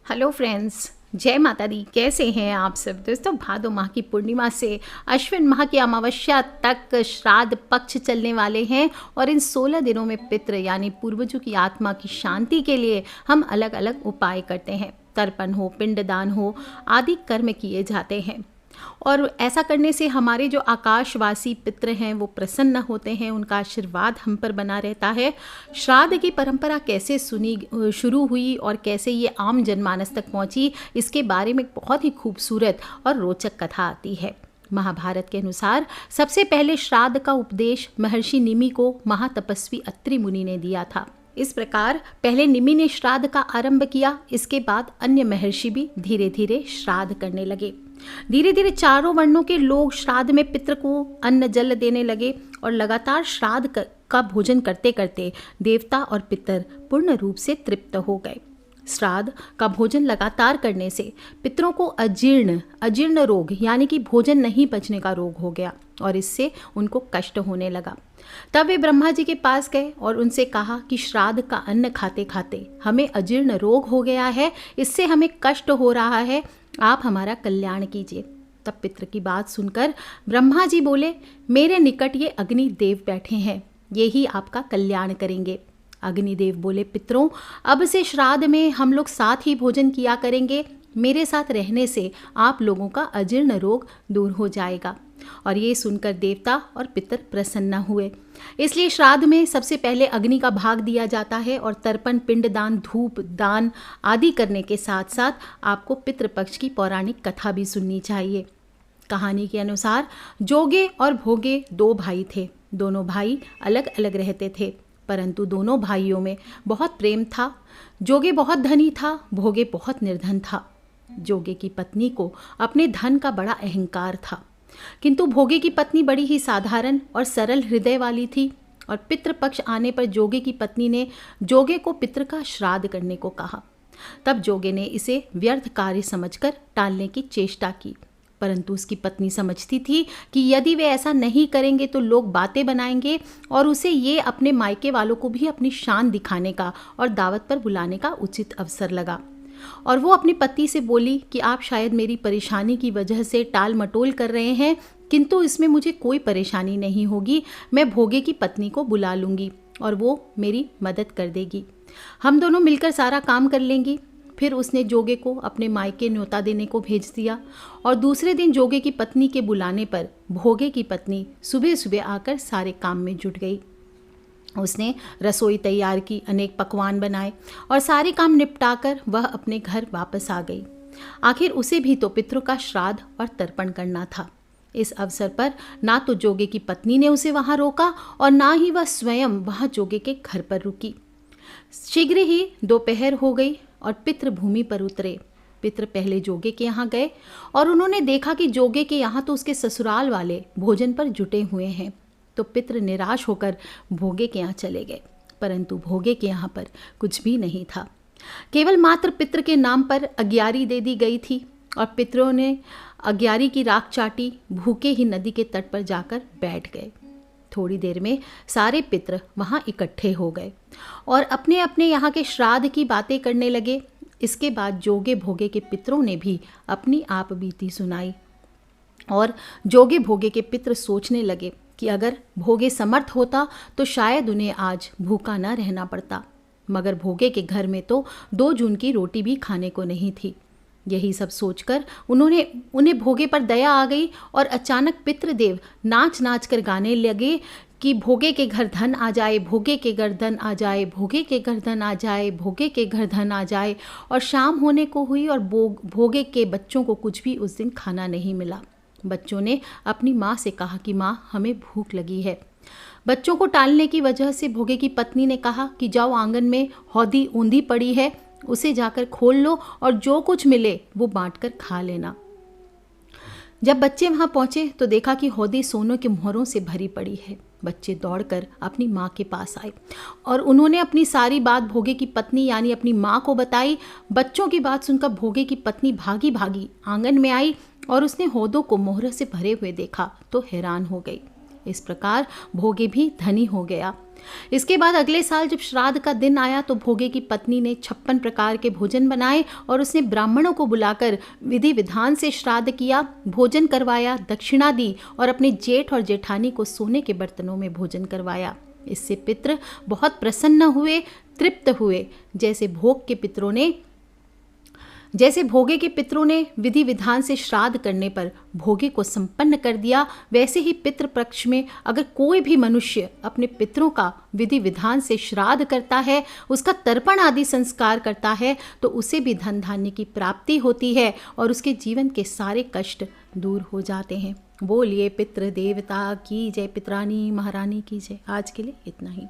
Hello friends, जय माता दी। कैसे हैं आप सब दोस्तों। भादो माह की पूर्णिमा से अश्विन माह की अमावस्या तक श्राद्ध पक्ष चलने वाले हैं और इन 16 दिनों में पितृ यानी पूर्वजों की आत्मा की शांति के लिए हम अलग अलग उपाय करते हैं। तर्पण हो, पिंडदान हो आदि कर्म किए जाते हैं और ऐसा करने से हमारे जो आकाशवासी पितृ हैं वो प्रसन्न होते हैं, उनका आशीर्वाद हम पर बना रहता है। श्राद्ध की परंपरा कैसे शुरू हुई और कैसे ये आम जनमानस तक पहुंची, इसके बारे में बहुत ही खूबसूरत और रोचक कथा आती है। महाभारत के अनुसार सबसे पहले श्राद्ध का उपदेश महर्षि निमि को महातपस्वी अत्रि मुनि ने दिया था। इस प्रकार पहले निमि ने श्राद्ध का आरंभ किया, इसके बाद अन्य महर्षि भी धीरे धीरे श्राद्ध करने लगे। धीरे धीरे चारों वर्णों के लोग श्राद्ध में पितृ को अन्न जल देने लगे और लगातार श्राद्ध का भोजन करते करते देवता और पितर पूर्ण रूप से तृप्त हो गए। श्राद्ध का भोजन लगातार करने से पितरों को अजीर्ण रोग यानी कि भोजन नहीं पचने का रोग हो गया और इससे उनको कष्ट होने लगा। तब वे ब्रह्मा जी के पास गए और उनसे कहा कि श्राद्ध का अन्न खाते खाते हमें अजीर्ण रोग हो गया है, इससे हमें कष्ट हो रहा है, आप हमारा कल्याण कीजिए। तब पितृ की बात सुनकर ब्रह्मा जी बोले, मेरे निकट ये अग्नि देव बैठे हैं, ये ही आपका कल्याण करेंगे। अग्निदेव बोले, पितरों अब से श्राद्ध में हम लोग साथ ही भोजन किया करेंगे, मेरे साथ रहने से आप लोगों का अजीर्ण रोग दूर हो जाएगा। और ये सुनकर देवता और पितर प्रसन्न हुए। इसलिए श्राद्ध में सबसे पहले अग्नि का भाग दिया जाता है और तर्पण, पिंडदान, धूप दान आदि करने के साथ साथ आपको पितृपक्ष की पौराणिक कथा भी सुननी चाहिए। कहानी के अनुसार जोगे और भोगे दो भाई थे। दोनों भाई अलग अलग रहते थे, परंतु दोनों भाइयों में बहुत प्रेम था। जोगे बहुत धनी था, भोगे बहुत निर्धन था। जोगे की पत्नी को अपने धन का बड़ा अहंकार था, किंतु भोगे की पत्नी बड़ी ही साधारण और सरल हृदय वाली थी। और पितृपक्ष आने पर जोगे की पत्नी ने जोगे को पितृ का श्राद्ध करने को कहा। तब जोगे ने इसे व्यर्थ कार्य समझकर टालने की चेष्टा की, परंतु उसकी पत्नी समझती थी कि यदि वे ऐसा नहीं करेंगे तो लोग बातें बनाएंगे और उसे ये अपने मायके वालों को भी अपनी शान दिखाने का और दावत पर बुलाने का उचित अवसर लगा। और वो अपने पति से बोली कि आप शायद मेरी परेशानी की वजह से टाल मटोल कर रहे हैं, किंतु इसमें मुझे कोई परेशानी नहीं होगी। मैं भोगे की पत्नी को बुला लूँगी और वो मेरी मदद कर देगी, हम दोनों मिलकर सारा काम कर लेंगी। फिर उसने जोगे को अपने मायके न्योता देने को भेज दिया और दूसरे दिन जोगे की पत्नी के बुलाने पर भोगे की पत्नी सुबह सुबह आकर सारे काम में जुट गई। उसने रसोई तैयार की, अनेक पकवान बनाए और सारे काम निपटाकर वह अपने घर वापस आ गई। आखिर उसे भी तो पितरों का श्राद्ध और तर्पण करना था। इस अवसर पर ना तो जोगे की पत्नी ने उसे वहां रोका और ना ही वह स्वयं वहां जोगे के घर पर रुकी। शीघ्र ही दोपहर हो गई और पितृ भूमि पर उतरे। पितृ पहले जोगे के यहाँ गए और उन्होंने देखा कि जोगे के यहाँ तो उसके ससुराल वाले भोजन पर जुटे हुए हैं। तो पितृ निराश होकर भोगे के यहाँ चले गए, परंतु भोगे के यहाँ पर कुछ भी नहीं था। केवल मात्र पितृ के नाम पर अग्यारी दे दी गई थी और पितरों ने अग्यारी की राख चाटी, भूखे ही नदी के तट पर जाकर बैठ गए। थोड़ी देर में सारे पितृ वहाँ इकट्ठे हो गए और अपने अपने यहाँ के श्राद्ध की बातें करने लगे। इसके बाद जोगे भोगे के पितरों ने भी अपनी आप बीती सुनाई और जोगे भोगे के पितृ सोचने लगे कि अगर भोगे समर्थ होता तो शायद उन्हें आज भूखा न रहना पड़ता, मगर भोगे के घर में तो 2 जून की रोटी भी खाने को नहीं थी। यही सब सोचकर उन्हें भोगे पर दया आ गई और अचानक पितृदेव नाच नाच कर गाने लगे कि भोगे के घर धन आ जाए, भोगे के घर धन आ जाए, भोगे के घर धन आ जाए, भोगे के घर धन आ जाए। और शाम होने को हुई और भोगे के बच्चों को कुछ भी उस दिन खाना नहीं मिला। बच्चों ने अपनी माँ से कहा कि माँ, हमें भूख लगी है। बच्चों को टालने की वजह से भोगे की पत्नी ने कहा कि जाओ, आंगन में हौदी ऊंधी पड़ी है, उसे जाकर खोल लो और जो कुछ मिले वो बांटकर खा लेना। जब बच्चे वहां पहुंचे तो देखा कि हौदी सोनों के मोहरों से भरी पड़ी है। बच्चे दौड़कर अपनी माँ के पास आए और उन्होंने अपनी सारी बात भोगे की पत्नी यानी अपनी माँ को बताई। बच्चों की बात सुनकर भोगे की पत्नी भागी भागी आंगन में आई और उसने हौदों को मोहरों से भरे हुए देखा तो हैरान हो गई। इस प्रकार भोगे भी धनी हो गया। इसके बाद अगले साल जब श्राद्ध का दिन आया तो भोगे की पत्नी ने 56 प्रकार के भोजन बनाए और उसने ब्राह्मणों को बुलाकर विधि विधान से श्राद्ध किया, भोजन करवाया, दक्षिणा दी और अपने जेठ और जेठानी को सोने के बर्तनों में भोजन करवाया। इससे पितृ बहुत प्रसन्न हुए, तृप्त हुए। जैसे भोगे के पितरों ने विधि विधान से श्राद्ध करने पर भोगे को संपन्न कर दिया, वैसे ही पितृ पक्ष में अगर कोई भी मनुष्य अपने पितरों का विधि विधान से श्राद्ध करता है, उसका तर्पण आदि संस्कार करता है, तो उसे भी धन धान्य की प्राप्ति होती है और उसके जीवन के सारे कष्ट दूर हो जाते हैं। बोलिए पितृ देवता की जय, पितरानी महारानी की जय। आज के लिए इतना ही।